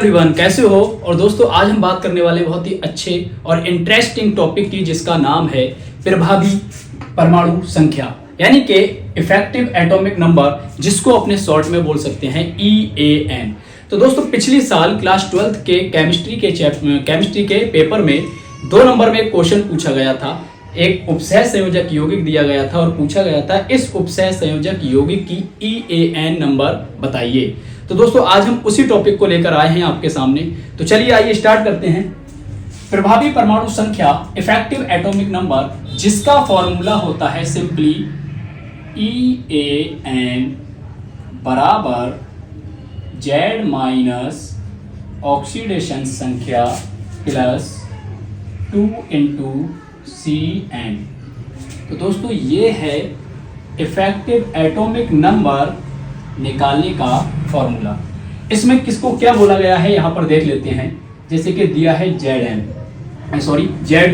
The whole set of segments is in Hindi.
एवरीवन, कैसे हो। और दोस्तों, आज हम बात करने वाले बहुत ही अच्छे और इंटरेस्टिंग टॉपिक की, जिसका नाम है प्रभावी परमाणु संख्या, यानी कि इफेक्टिव एटॉमिक नंबर, जिसको अपने शॉर्ट में बोल सकते हैं EAN। तो दोस्तों, पिछली साल क्लास 12th के केमिस्ट्री के पेपर में 2 नंबर में एक क्वेश्चन पूछा गया था। एक उपसह संयोजक यौगिक दिया गया था और पूछा गया था इस उपसह संयोजक यौगिक की EAN नंबर बताइए। तो दोस्तों, आज हम उसी टॉपिक को लेकर आए हैं आपके सामने। तो चलिए आइए स्टार्ट करते हैं। प्रभावी परमाणु संख्या, इफेक्टिव एटॉमिक नंबर, जिसका फॉर्मूला होता है सिंपली EAN बराबर Z माइनस ऑक्सीडेशन संख्या प्लस 2 इंटू CN। तो दोस्तों, ये है इफेक्टिव एटॉमिक नंबर निकालने का फॉर्मूला। इसमें किसको क्या बोला गया है यहां पर देख लेते हैं। जैसे कि दिया है Z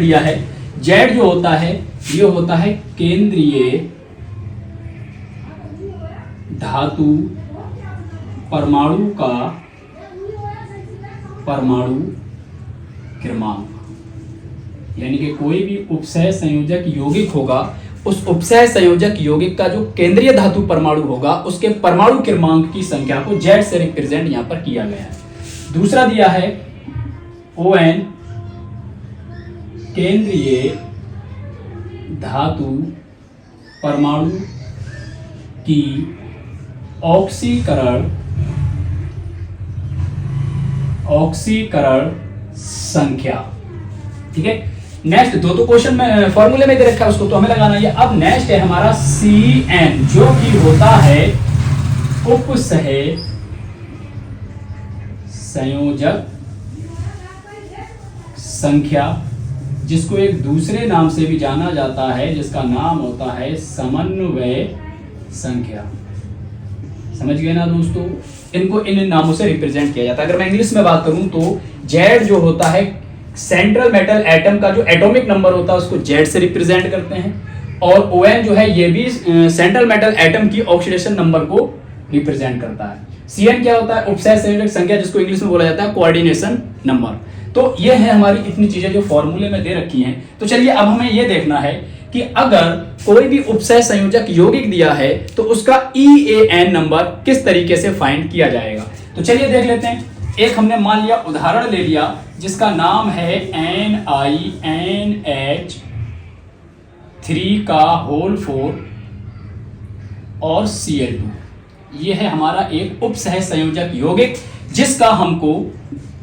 दिया है। Z जो होता है ये होता है केंद्रीय धातु परमाणु का परमाणु क्रमांक, यानी कि कोई भी उपसह संयोजक यौगिक होगा, उस उपसह संयोजक यौगिक का जो केंद्रीय धातु परमाणु होगा, उसके परमाणु क्रमांक की संख्या को Z से रिप्रेजेंट यहां पर किया गया है। दूसरा दिया है ON केंद्रीय धातु परमाणु की ऑक्सीकरण संख्या। ठीक है। नेक्स्ट दो क्वेश्चन में फॉर्मूले में दे रखा है, उसको तो हमें लगाना है। अब नेक्स्ट है हमारा CN, जो कि होता है उपसह संयोजक संख्या, जिसको एक दूसरे नाम से भी जाना जाता है, जिसका नाम होता है समन्वय संख्या। समझ गए ना दोस्तों। इनको इन नामों से रिप्रेजेंट किया जाता है। अगर मैं इंग्लिश में बात करूं तो Z जो होता है सेंट्रल मेटल एटम का जो एटॉमिक नंबर होता है, उसको Z से रिप्रेजेंट करते हैं। और ON जो है ये भी सेंट्रल मेटल एटम की ऑक्सीडेशन नंबर को रिप्रेजेंट करता है। CN क्या होता है? उपसह संयोजक संख्या, जिसको इंग्लिश में बोला जाता है कोऑर्डिनेशन नंबर। तो ये है हमारी इतनी चीजें जो फॉर्मूले में दे रखी हैं। तो चलिए अब हमें ये देखना है कि अगर कोई भी उपसह संयोजक यौगिक दिया है तो उसका EAN नंबर किस तरीके से फाइंड किया जाएगा। तो चलिए देख लेते हैं। एक हमने मान लिया उदाहरण ले लिया, जिसका नाम है NiNH3 का होल 4 और Cl2। ये है हमारा एक उपसह संयोजक यौगिक, जिसका हमको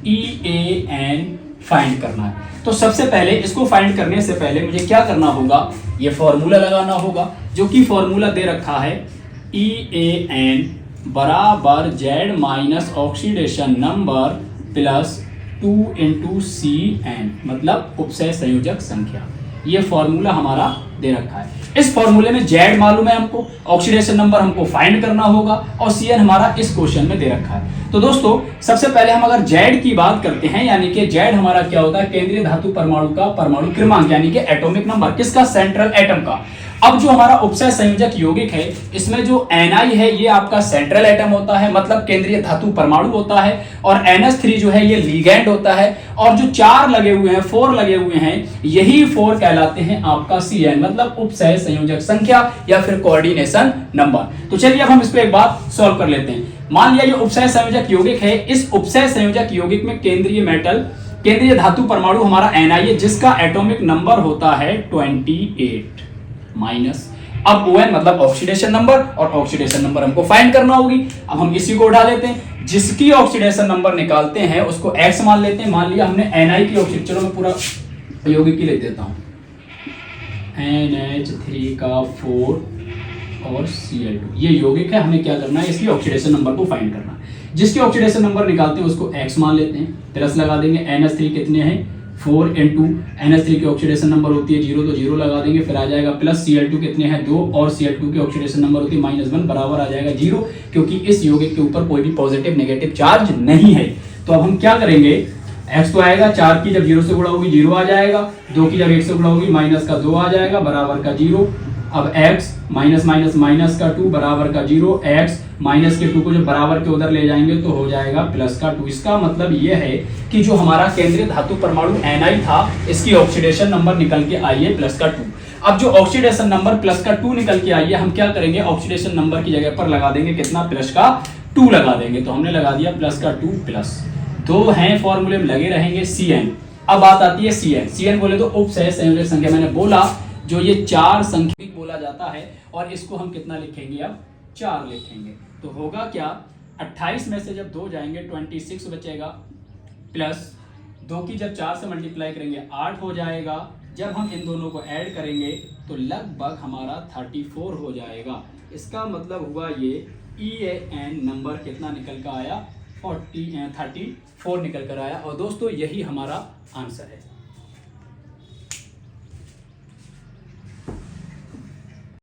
EAN फाइंड करना है। तो सबसे पहले इसको फाइंड करने से पहले मुझे क्या करना होगा, ये फॉर्मूला लगाना होगा, जो कि फॉर्मूला दे रखा है EAN बराबर Z minus oxidation number plus 2 into CN, मतलब उपसह संयोजक संख्या। ये फॉर्मूला हमारा दे रखा है। इस फॉर्मूले में Z मालूम है हमको, ऑक्सीडेशन नंबर हमको फाइंड करना होगा, और CN हमारा इस क्वेश्चन में दे रखा है। तो दोस्तों, सबसे पहले हम अगर Z की बात करते हैं, यानी कि Z हमारा क्या होता है? केंद्रीय धातु परमाणु का परमाणु क्रमांक, यानी कि एटॉमिक नंबर। किसका? सेंट्रल एटम का। अब जो हमारा उपसह संयोजक यौगिक है, इसमें जो Ni है ये आपका सेंट्रल एटम होता है, मतलब केंद्रीय धातु परमाणु होता है, और NH3 जो है ये लिगैंड होता है, और जो 4 लगे हुए हैं, 4 लगे हुए हैं, यही 4 कहलाते हैं आपका CN, मतलब उपसह संयोजक संख्या या फिर कोऑर्डिनेशन नंबर। तो चलिए अब हम इस पे एक बात सॉल्व कर लेते हैं। मान लिया ये उपसह संयोजक यौगिक है। इस उपसह संयोजक यौगिक में केंद्रीय धातु परमाणु हमारा Ni है, जिसका एटॉमिक नंबर होता है 28 माइनस। अब ON मतलब ऑक्सीडेशन नंबर, और ऑक्सीडेशन नंबर हमको फाइंड करना होगी। अब हम इसी को उठा लेते हैं। जिसकी ऑक्सीडेशन नंबर निकालते हैं उसको X मान लेते हैं। मान लिया हमने Ni की ऑक्सीडेशन, चलो मैं पूरा यौगिक की ले देता हूं। NH3 का 4 और Cl2, ये यौगिक है। हमें क्या करना है? इसकी ऑक्सीडेशन नंबर को फाइंड करना है। जिसकी ऑक्सीडेशन नंबर निकालते हैं उसको X मान लेते हैं, प्लस लगा देंगे। NH3 कितने हैं? 4 इंटू NH3 की ऑक्सीडेशन नंबर होती है 0, तो 0 लगा देंगे, फिर आ जाएगा प्लस Cl2 कितने हैं? 2, और Cl2 की ऑक्सीडेशन नंबर होती है -1, बराबर आ जाएगा 0, क्योंकि इस यौगिक के ऊपर कोई भी पॉजिटिव नेगेटिव चार्ज नहीं है। तो अब हम क्या करेंगे? x तो आएगा 4 की जब 0 से गुणा होगी 0 आ जाएगा, 2 की जब 1 से गुणा होगी -2 आ जाएगा, बराबर का 0। अब x माइनस माइनस माइनस का 2 बराबर का 0, x माइनस के 2 को जब बराबर के उधर ले जाएंगे तो हो जाएगा प्लस का 2। इसका मतलब ये है कि जो हमारा केंद्रीय धातु परमाणु Ni था, इसकी ऑक्सीडेशन नंबर निकल के आई है प्लस का 2। अब जो ऑक्सीडेशन नंबर प्लस का 2 निकल के आई है, हम क्या करेंगे, ऑक्सीडेशन नंबर की जगह पर लगा देंगे कितना, प्लस का 2 लगा देंगे। तो हमने लगा दिया प्लस का 2 प्लस 2 हैं फॉर्मूले में लगे रहेंगे Cn। अब बात आती है Cn बोले तो उपसहज संयोजक संख्या, मैंने बोला जो ये 4 संख्या बोला जाता है, और इसको हम कितना लिखेंगे, अब 4 लिखेंगे। तो होगा क्या, 28 में से जब 2 जाएंगे 26 बचेगा, प्लस 2 की जब 4 से मल्टीप्लाई करेंगे 8 हो जाएगा। जब हम इन दोनों को ऐड करेंगे तो लगभग हमारा 34 हो जाएगा। इसका मतलब हुआ ये EAN नंबर कितना निकल कर आया, 34 निकल कर आया। और दोस्तों यही हमारा आंसर है।